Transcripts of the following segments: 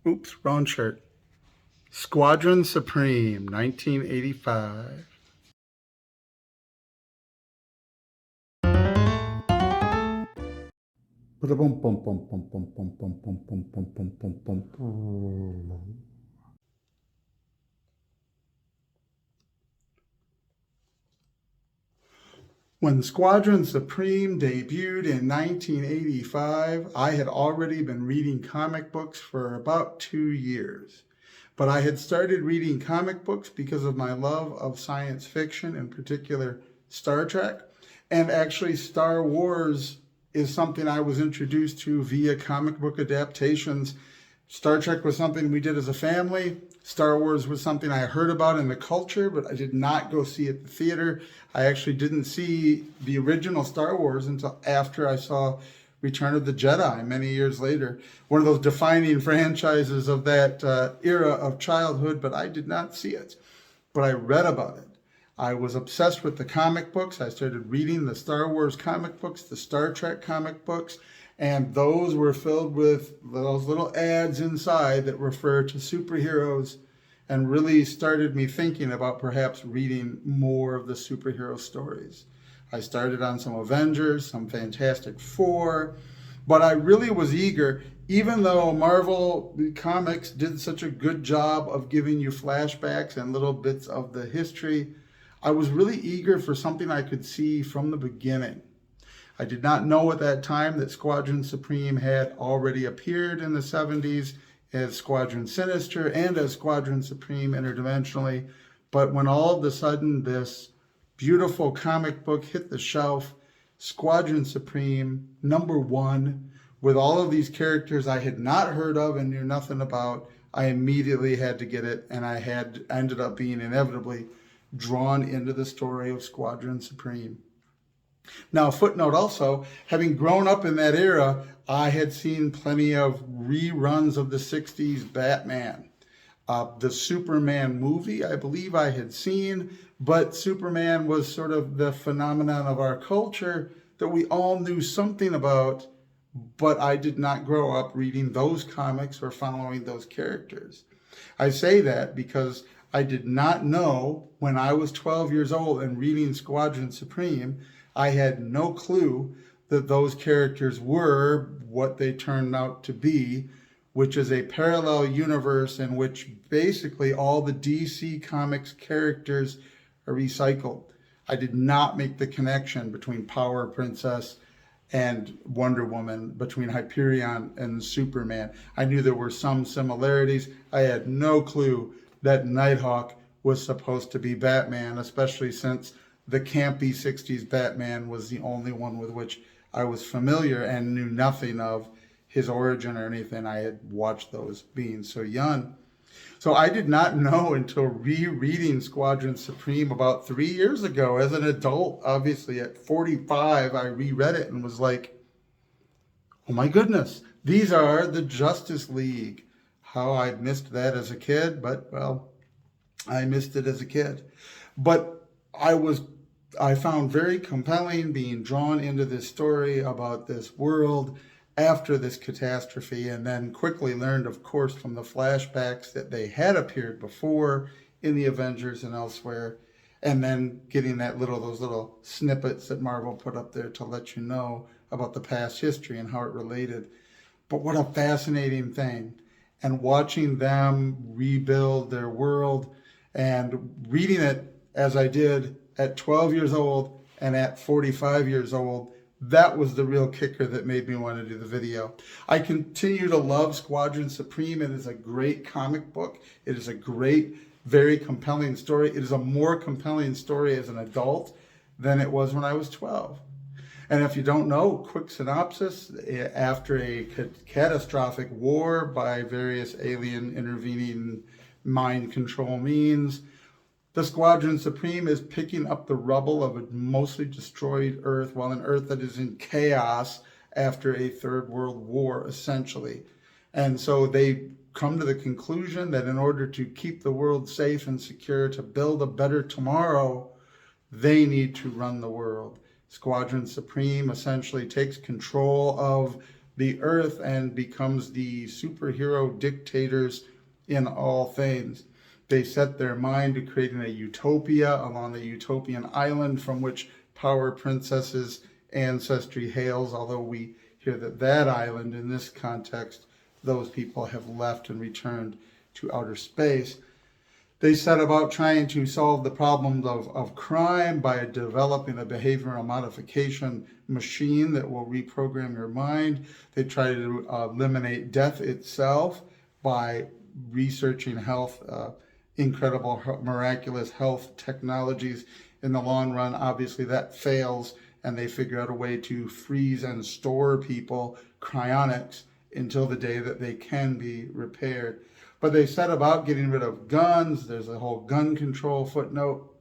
Oops, wrong shirt. Squadron Supreme, 1985. When Squadron Supreme debuted in 1985, I had already been reading comic books for about 2 years. But I had started reading comic books because of my love of science fiction, in particular Star Trek. And actually, Star Wars is something I was introduced to via comic book adaptations. Star Trek was something we did as a family. Star Wars was something I heard about in the culture, but I did not go see at the theater. I actually didn't see the original Star Wars until after I saw Return of the Jedi many years later. One of those defining franchises of that era of childhood, but I did not see it. But I read about it. I was obsessed with the comic books. I started reading the Star Wars comic books, the Star Trek comic books, and those were filled with those little ads inside that refer to superheroes and really started me thinking about perhaps reading more of the superhero stories. I started on some Avengers, some Fantastic Four, but I really was eager, even though Marvel Comics did such a good job of giving you flashbacks and little bits of the history, I was really eager for something I could see from the beginning. I did not know at that time that Squadron Supreme had already appeared in the 70s as Squadron Sinister and as Squadron Supreme interdimensionally. But when all of a sudden this beautiful comic book hit the shelf, Squadron Supreme, #1, with all of these characters I had not heard of and knew nothing about, I immediately had to get it, and I ended up being inevitably drawn into the story of Squadron Supreme. Now, a footnote also, having grown up in that era, I had seen plenty of reruns of the 60s Batman. The Superman movie, I believe I had seen, but Superman was sort of the phenomenon of our culture that we all knew something about, but I did not grow up reading those comics or following those characters. I say that because I did not know when I was 12 years old and reading Squadron Supreme, I had no clue that those characters were what they turned out to be, which is a parallel universe in which basically all the DC Comics characters are recycled. I did not make the connection between Power Princess and Wonder Woman, between Hyperion and Superman. I knew there were some similarities. I had no clue that Nighthawk was supposed to be Batman, especially since the campy 60s Batman was the only one with which I was familiar and knew nothing of his origin or anything. I had watched those being so young. So I did not know until rereading Squadron Supreme about 3 years ago. As an adult, obviously at 45, I reread it and was like, oh my goodness, these are the Justice League. How I missed that as a kid, but well, I missed it as a kid. But I found very compelling being drawn into this story about this world after this catastrophe, and then quickly learned, of course, from the flashbacks that they had appeared before in the Avengers and elsewhere, and then getting those little snippets that Marvel put up there to let you know about the past history and how it related. But what a fascinating thing. And watching them rebuild their world and reading it as I did at 12 years old and at 45 years old, that was the real kicker that made me want to do the video. I continue to love Squadron Supreme. It is a great comic book. It is a great, very compelling story. It is a more compelling story as an adult than it was when I was 12. And if you don't know, quick synopsis, after a catastrophic war by various alien intervening mind control means, the Squadron Supreme is picking up the rubble of a mostly destroyed Earth, well, an Earth that is in chaos after a Third World War, essentially. And so they come to the conclusion that in order to keep the world safe and secure, to build a better tomorrow, they need to run the world. Squadron Supreme essentially takes control of the earth and becomes the superhero dictators in all things. They set their mind to creating a utopia along the utopian island from which Power Princess's ancestry hails, although we hear that that island, in this context, those people have left and returned to outer space. They set about trying to solve the problems of crime by developing a behavioral modification machine that will reprogram your mind. They try to eliminate death itself by researching health, incredible, miraculous health technologies. In the long run, obviously that fails, and they figure out a way to freeze and store people, cryonics, until the day that they can be repaired. But they set about getting rid of guns. There's a whole gun control footnote.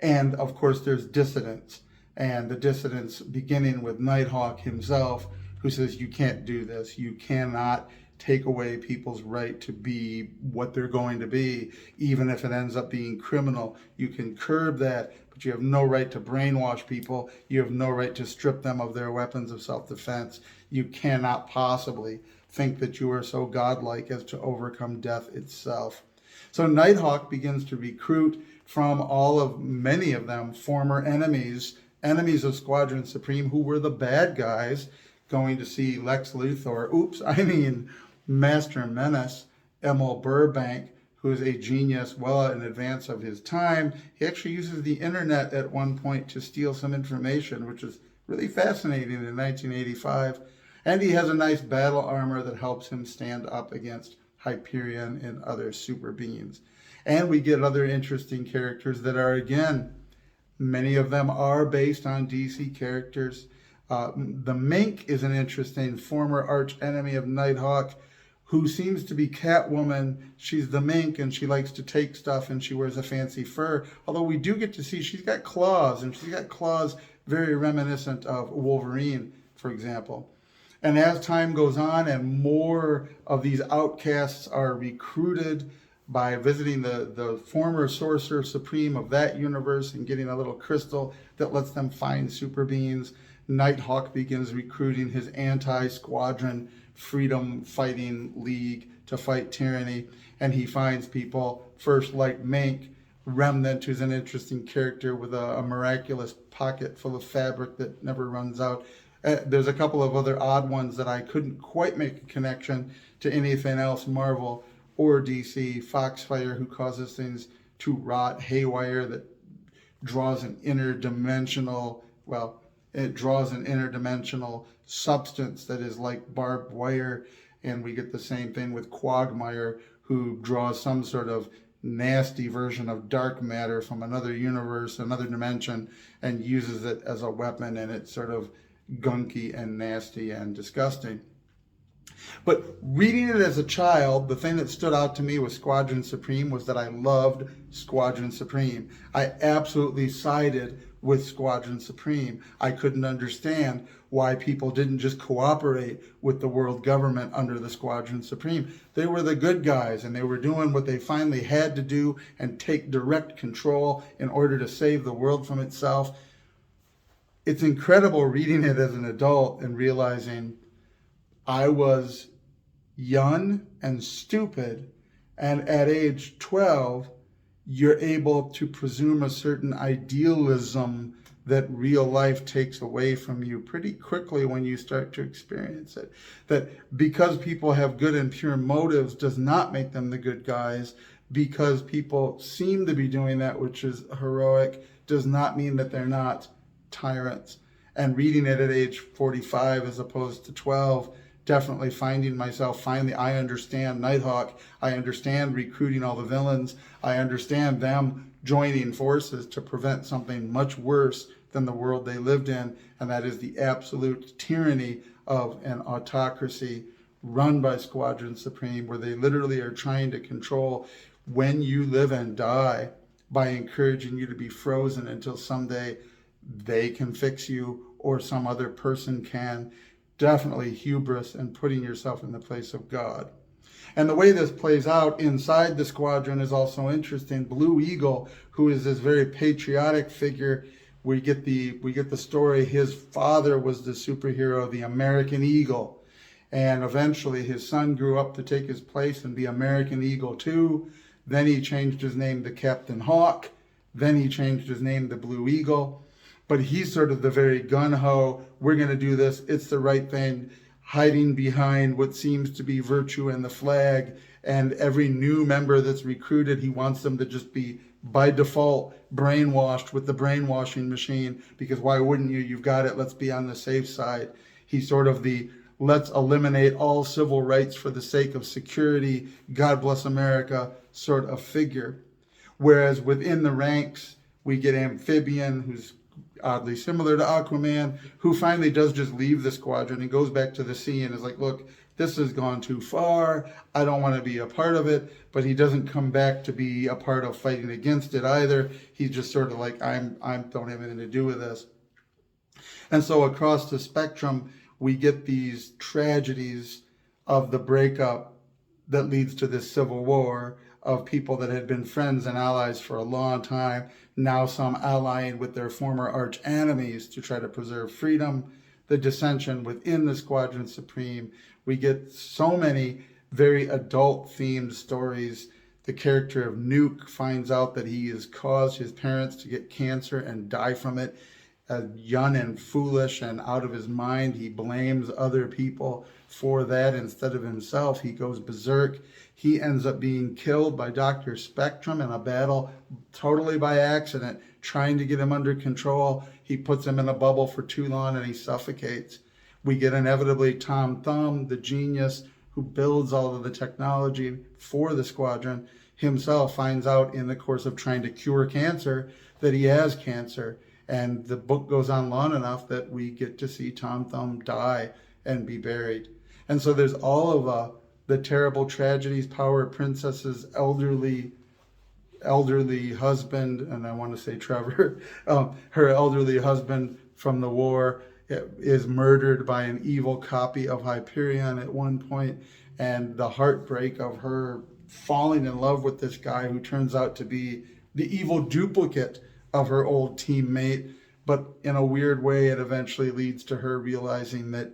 And of course, there's dissidents. And the dissidents beginning with Nighthawk himself, who says, you can't do this. You cannot take away people's right to be what they're going to be, even if it ends up being criminal. You can curb that, but you have no right to brainwash people. You have no right to strip them of their weapons of self-defense. You cannot possibly think that you are so godlike as to overcome death itself. So Nighthawk begins to recruit from many of them, former enemies of Squadron Supreme, who were the bad guys, going to see Lex Luthor, Master Menace, Emil Burbank, who is a genius well in advance of his time. He actually uses the internet at one point to steal some information, which is really fascinating in 1985. And he has a nice battle armor that helps him stand up against Hyperion and other super beings. And we get other interesting characters that are, again, many of them are based on DC characters. The Mink is an interesting former arch enemy of Nighthawk, who seems to be Catwoman. She's the Mink, and she likes to take stuff, and she wears a fancy fur. Although we do get to see she's got claws, and she's got claws very reminiscent of Wolverine, for example. And as time goes on and more of these outcasts are recruited by visiting the former Sorcerer Supreme of that universe and getting a little crystal that lets them find super beings, Nighthawk begins recruiting his anti-Squadron freedom fighting league to fight tyranny. And he finds people, first like Mink, Remnant, who's an interesting character with a miraculous pocket full of fabric that never runs out. There's a couple of other odd ones that I couldn't quite make a connection to anything else Marvel or DC. Foxfire, who causes things to rot. Haywire, that draws an interdimensional substance that is like barbed wire. And we get the same thing with Quagmire, who draws some sort of nasty version of dark matter from another universe, another dimension, and uses it as a weapon, and it's sort of gunky and nasty and disgusting. But reading it as a child, the thing that stood out to me with Squadron Supreme was that I loved Squadron Supreme. I absolutely sided with Squadron Supreme. I couldn't understand why people didn't just cooperate with the world government under the Squadron Supreme. They were the good guys, and they were doing what they finally had to do and take direct control in order to save the world from itself. It's incredible reading it as an adult and realizing I was young and stupid, and at age 12, you're able to presume a certain idealism that real life takes away from you pretty quickly when you start to experience it. That because people have good and pure motives does not make them the good guys. Because people seem to be doing that, which is heroic, does not mean that they're not tyrants. And reading it at age 45 as opposed to 12, definitely finding myself, finally, I understand Nighthawk. I understand recruiting all the villains. I understand them joining forces to prevent something much worse than the world they lived in, and that is the absolute tyranny of an autocracy run by Squadron Supreme, where they literally are trying to control when you live and die by encouraging you to be frozen until someday they can fix you or some other person can. Definitely hubris and putting yourself in the place of God. And the way this plays out inside the squadron is also interesting. Blue Eagle, who is this very patriotic figure, we get the story. His father was the superhero, the American Eagle, and eventually his son grew up to take his place and be American Eagle too. Then he changed his name to Captain Hawk. Then he changed his name to Blue Eagle. But he's sort of the very gung-ho, we're going to do this, it's the right thing, hiding behind what seems to be virtue and the flag. And every new member that's recruited, he wants them to just be, by default, brainwashed with the brainwashing machine, because why wouldn't you? You've got it, let's be on the safe side. He's sort of the, let's eliminate all civil rights for the sake of security, God bless America sort of figure. Whereas within the ranks, we get Amphibian, who's oddly similar to Aquaman, who finally does just leave the squadron and goes back to the sea and is like, look, this has gone too far. I don't want to be a part of it. But he doesn't come back to be a part of fighting against it either. He's just sort of like, I don't have anything to do with this. And so across the spectrum, we get these tragedies of the breakup that leads to this civil war of people that had been friends and allies for a long time, now some allying with their former arch enemies to try to preserve freedom, the dissension within the Squadron Supreme. We get so many very adult-themed stories. The character of Nuke finds out that he has caused his parents to get cancer and die from it. Young and foolish and out of his mind, he blames other people for that instead of himself. He goes berserk. He ends up being killed by Dr. Spectrum in a battle totally by accident, trying to get him under control. He puts him in a bubble for too long and he suffocates. We get inevitably Tom Thumb, the genius who builds all of the technology for the squadron, himself finds out in the course of trying to cure cancer that he has cancer. And the book goes on long enough that we get to see Tom Thumb die and be buried. And so there's all of the terrible tragedies. Power Princess's elderly husband, and I want to say Trevor, her elderly husband from the war is murdered by an evil copy of Hyperion at one point, and the heartbreak of her falling in love with this guy who turns out to be the evil duplicate of her old teammate. But in a weird way, it eventually leads to her realizing that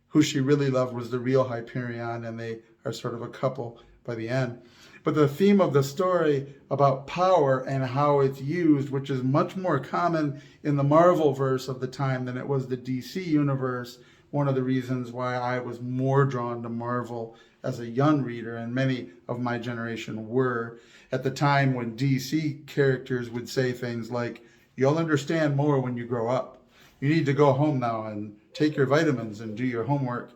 who she really loved was the real Hyperion, and they are sort of a couple by the end. But the theme of the story about power and how it's used, which is much more common in the Marvel verse of the time than it was the DC universe, one of the reasons why I was more drawn to Marvel as a young reader, and many of my generation were, at the time when DC characters would say things like, you'll understand more when you grow up. You need to go home now and take your vitamins and do your homework.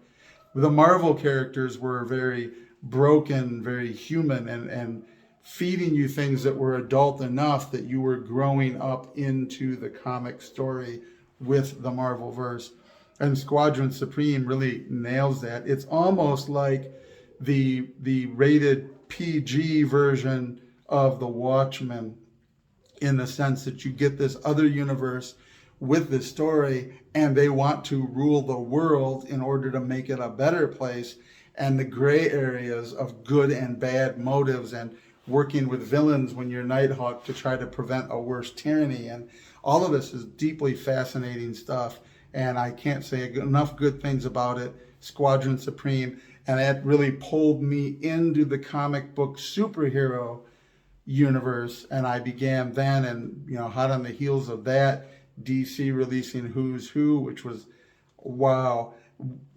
The Marvel characters were very broken, very human, and feeding you things that were adult enough that you were growing up into the comic story with the Marvel verse. And Squadron Supreme really nails that. It's almost like the rated PG version of The Watchmen, in the sense that you get this other universe with this story, and they want to rule the world in order to make it a better place, and the gray areas of good and bad motives and working with villains when you're Nighthawk to try to prevent a worse tyranny. And all of this is deeply fascinating stuff, and I can't say enough good things about it. Squadron Supreme, and that really pulled me into the comic book superhero universe, and I began then, and hot on the heels of that, DC releasing Who's Who, which was, wow,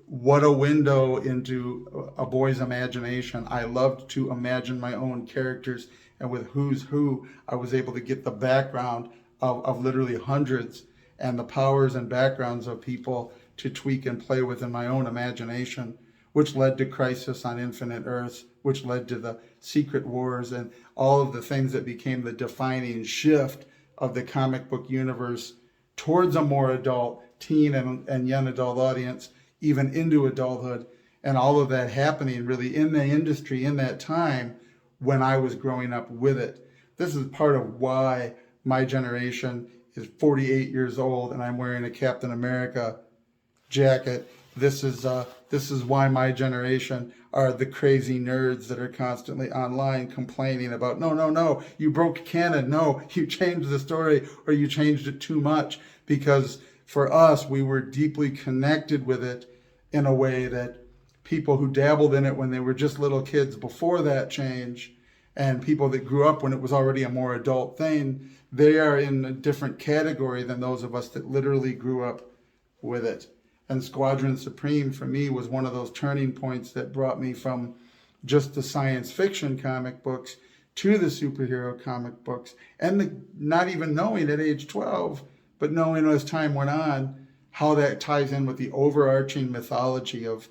what a window into a boy's imagination. I loved to imagine my own characters, and with Who's Who, I was able to get the background of literally hundreds and the powers and backgrounds of people to tweak and play with in my own imagination, which led to Crisis on Infinite Earths, which led to the Secret Wars and all of the things that became the defining shift of the comic book universe towards a more adult, teen and young adult audience, even into adulthood, and all of that happening really in the industry in that time when I was growing up with it. This is part of why my generation is 48 years old and I'm wearing a Captain America jacket. This is This is why my generation are the crazy nerds that are constantly online complaining about, no, no, no, you broke canon. No, you changed the story, or you changed it too much. Because for us, we were deeply connected with it in a way that people who dabbled in it when they were just little kids before that change, and people that grew up when it was already a more adult thing, they are in a different category than those of us that literally grew up with it. And Squadron Supreme for me was one of those turning points that brought me from just the science fiction comic books to the superhero comic books, and not even knowing at age 12, but knowing as time went on how that ties in with the overarching mythology of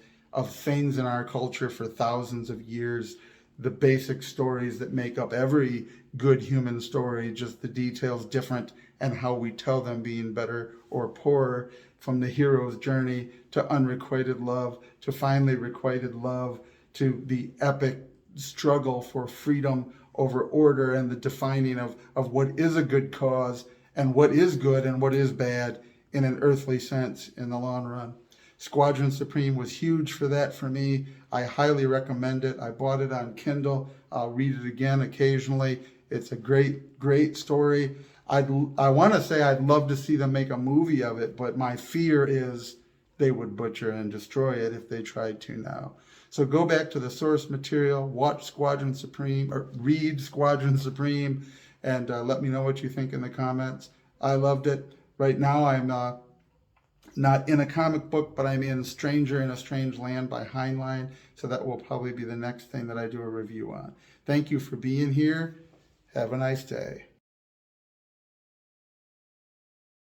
things in our culture for thousands of years, the basic stories that make up every good human story, just the details different, and how we tell them being better or poorer, from the hero's journey to unrequited love, to finally requited love, to the epic struggle for freedom over order, and the defining of what is a good cause and what is good and what is bad in an earthly sense in the long run. Squadron Supreme was huge for that for me. I highly recommend it. I bought it on Kindle. I'll read it again occasionally. It's a great, great story. I want to say I'd love to see them make a movie of it, but my fear is they would butcher and destroy it if they tried to now. So go back to the source material, watch Squadron Supreme, or read Squadron Supreme, and let me know what you think in the comments. I loved it. Right now I'm not in a comic book, but I'm in Stranger in a Strange Land by Heinlein, so that will probably be the next thing that I do a review on. Thank you for being here. Have a nice day.